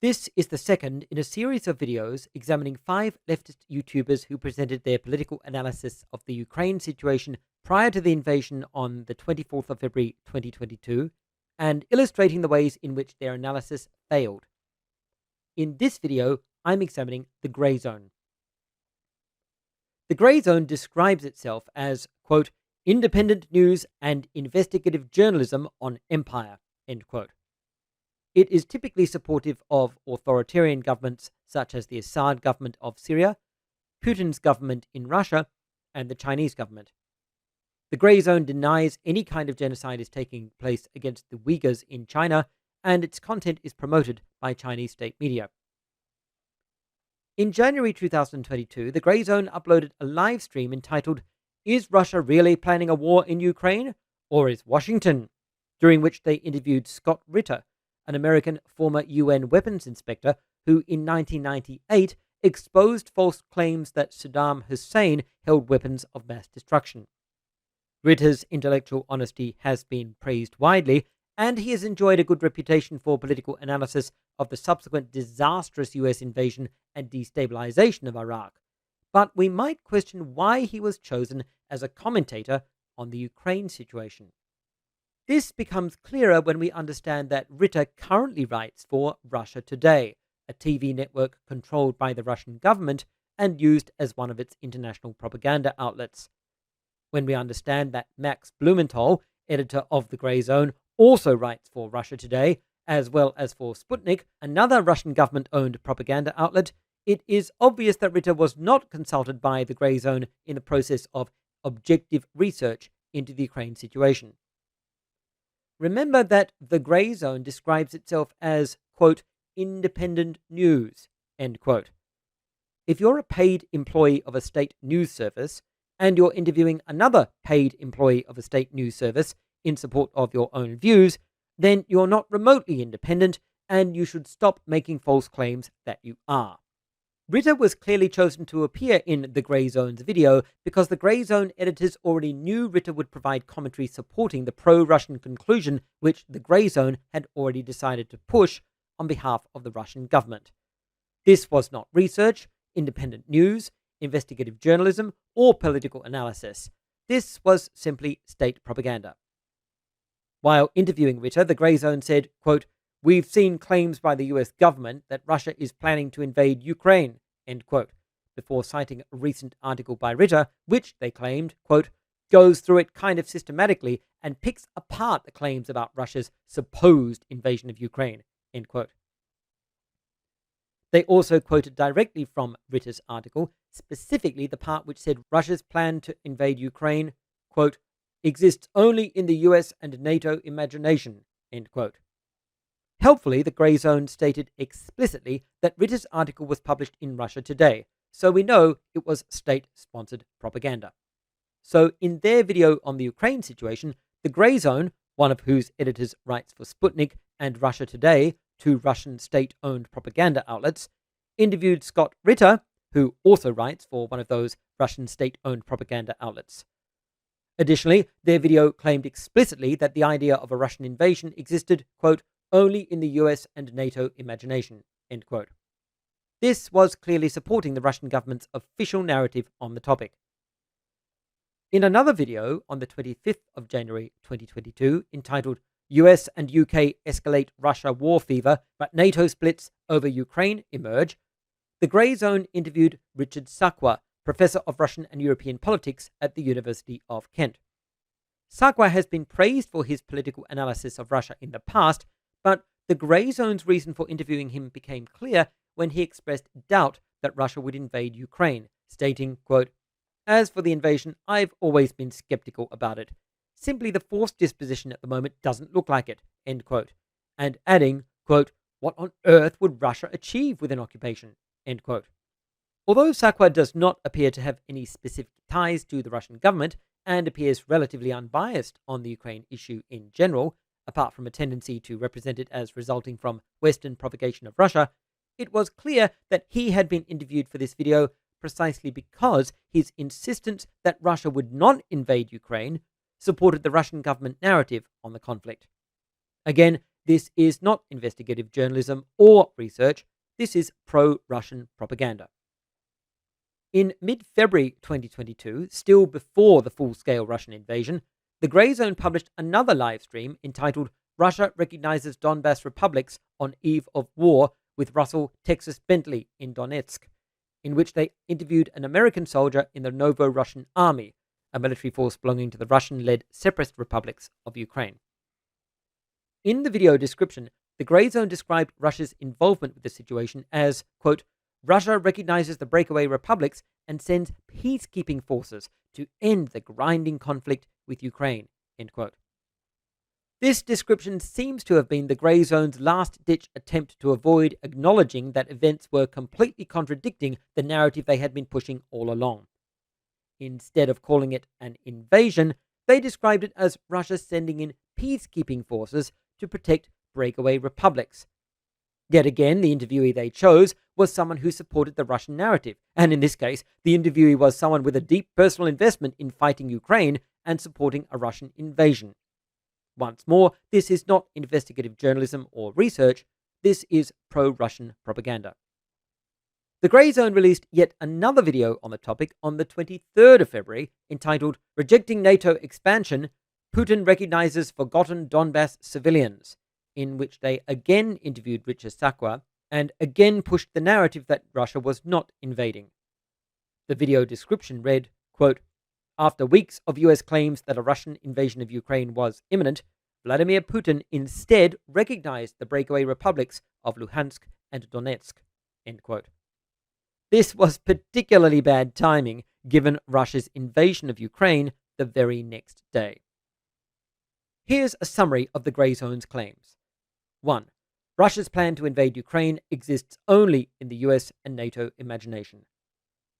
This is the second in a series of videos examining 5 leftist YouTubers who presented their political analysis of the Ukraine situation prior to the invasion on the 24th of February 2022, and illustrating the ways in which their analysis failed. In this video, I'm examining the Grayzone. The Grayzone describes itself as, quote, independent news and investigative journalism on empire, end quote. It is typically supportive of authoritarian governments such as the Assad government of Syria, Putin's government in Russia, and the Chinese government. The Grayzone denies any kind of genocide is taking place against the Uyghurs in China, and its content is promoted by Chinese state media. In January 2022, the Grayzone uploaded a live stream entitled, "Is Russia really planning a war in Ukraine? Or is Washington?" during which they interviewed Scott Ritter, an American former UN weapons inspector who in 1998 exposed false claims that Saddam Hussein held weapons of mass destruction. Ritter's intellectual honesty has been praised widely, and he has enjoyed a good reputation for political analysis of the subsequent disastrous US invasion and destabilization of Iraq. But we might question why he was chosen as a commentator on the Ukraine situation. This becomes clearer when we understand that Ritter currently writes for Russia Today, a TV network controlled by the Russian government and used as one of its international propaganda outlets. When we understand that Max Blumenthal, editor of the Grayzone, also writes for Russia Today, as well as for Sputnik, another Russian government-owned propaganda outlet, it is obvious that Ritter was not consulted by the Grayzone in the process of objective research into the Ukraine situation. Remember that the Grayzone describes itself as, quote, independent news, end quote. If you're a paid employee of a state news service and you're interviewing another paid employee of a state news service in support of your own views, then you're not remotely independent and you should stop making false claims that you are. Ritter was clearly chosen to appear in the Grayzone's video because the Grayzone editors already knew Ritter would provide commentary supporting the pro-Russian conclusion which the Grayzone had already decided to push on behalf of the Russian government. This was not research, independent news, investigative journalism, or political analysis. This was simply state propaganda. While interviewing Ritter, the Grayzone said, quote, "We've seen claims by the US government that Russia is planning to invade Ukraine," end quote, before citing a recent article by Ritter, which they claimed, quote, "goes through it kind of systematically and picks apart the claims about Russia's supposed invasion of Ukraine," end quote. They also quoted directly from Ritter's article, specifically the part which said Russia's plan to invade Ukraine, quote, "exists only in the US and NATO imagination," end quote. Helpfully, the Grayzone stated explicitly that Ritter's article was published in Russia Today, so we know it was state-sponsored propaganda. So in their video on the Ukraine situation, the Grayzone, one of whose editors writes for Sputnik and Russia Today, two Russian state-owned propaganda outlets, interviewed Scott Ritter, who also writes for one of those Russian state-owned propaganda outlets. Additionally, their video claimed explicitly that the idea of a Russian invasion existed, quote, only in the US and NATO imagination, end quote. This was clearly supporting the Russian government's official narrative on the topic. In another video on the 25th of January 2022, entitled US and UK Escalate Russia War Fever, but NATO Splits Over Ukraine Emerge, the Grayzone interviewed Richard Sakwa, Professor of Russian and European Politics at the University of Kent. Sakwa has been praised for his political analysis of Russia in the past, but the Grayzone's reason for interviewing him became clear when he expressed doubt that Russia would invade Ukraine, stating, quote, "As for the invasion, I've always been skeptical about it. Simply the forced disposition at the moment doesn't look like it," end quote, and adding, quote, "What on earth would Russia achieve with an occupation?" end quote. Although Sakwa does not appear to have any specific ties to the Russian government and appears relatively unbiased on the Ukraine issue in general, apart from a tendency to represent it as resulting from Western provocation of Russia, it was clear that he had been interviewed for this video precisely because his insistence that Russia would not invade Ukraine supported the Russian government narrative on the conflict. Again, This is not investigative journalism or research. This is pro-Russian propaganda. In mid-February 2022, still before the full-scale Russian invasion, the Grayzone published another live stream entitled "Russia Recognizes Donbass Republics on Eve of War" with Russell Texas Bentley in Donetsk, in which they interviewed an American soldier in the Novo-Russian Army, a military force belonging to the Russian-led separatist republics of Ukraine. In the video description, the Grayzone described Russia's involvement with the situation as, quote, "Russia recognizes the breakaway republics and sends peacekeeping forces to end the grinding conflict with Ukraine," end quote. This description seems to have been the Grayzone's last-ditch attempt to avoid acknowledging that events were completely contradicting the narrative they had been pushing all along. Instead of calling it an invasion, they described it as Russia sending in peacekeeping forces to protect breakaway republics. Yet again, the interviewee they chose was someone who supported the Russian narrative, and in this case, the interviewee was someone with a deep personal investment in fighting Ukraine and supporting a Russian invasion. Once more, this is not investigative journalism or research. This is pro-Russian propaganda. The Grayzone released yet another video on the topic on the 23rd of February, entitled "Rejecting NATO Expansion, Putin Recognizes Forgotten Donbass Civilians," in which they again interviewed Richard Sakwa and again pushed the narrative that Russia was not invading. The video description read, quote, "After weeks of US claims that a Russian invasion of Ukraine was imminent, Vladimir Putin instead recognized the breakaway republics of Luhansk and Donetsk," end quote. This was particularly bad timing given Russia's invasion of Ukraine the very next day. Here's a summary of the Grayzone's claims. 1. Russia's plan to invade Ukraine exists only in the US and NATO imagination.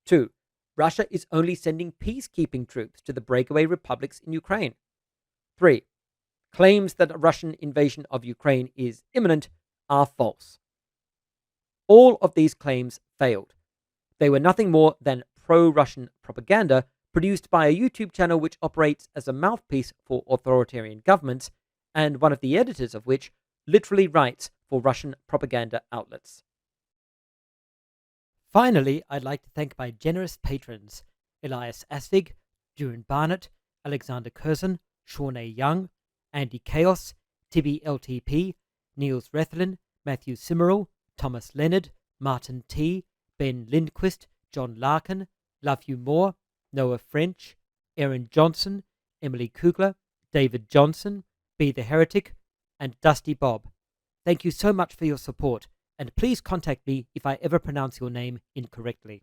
2. Russia is only sending peacekeeping troops to the breakaway republics in Ukraine. 3. Claims that a Russian invasion of Ukraine is imminent are false. All of these claims failed. They were nothing more than pro-Russian propaganda produced by a YouTube channel which operates as a mouthpiece for authoritarian governments, and one of the editors of which literally writes for Russian propaganda outlets. Finally, I'd like to thank my generous patrons: Elias Asvig, Duran Barnett, Alexander Curzon, Shawnee Young, Andy Chaos, Tibby LTP, Niels Rethlin, Matthew Simmerall, Thomas Leonard, Martin T, Ben Lindquist, John Larkin, Love You More, Noah French, Aaron Johnson, Emily Kugler, David Johnson, Be the Heretic, and Dusty Bob. Thank you so much for your support, and please contact me if I ever pronounce your name incorrectly.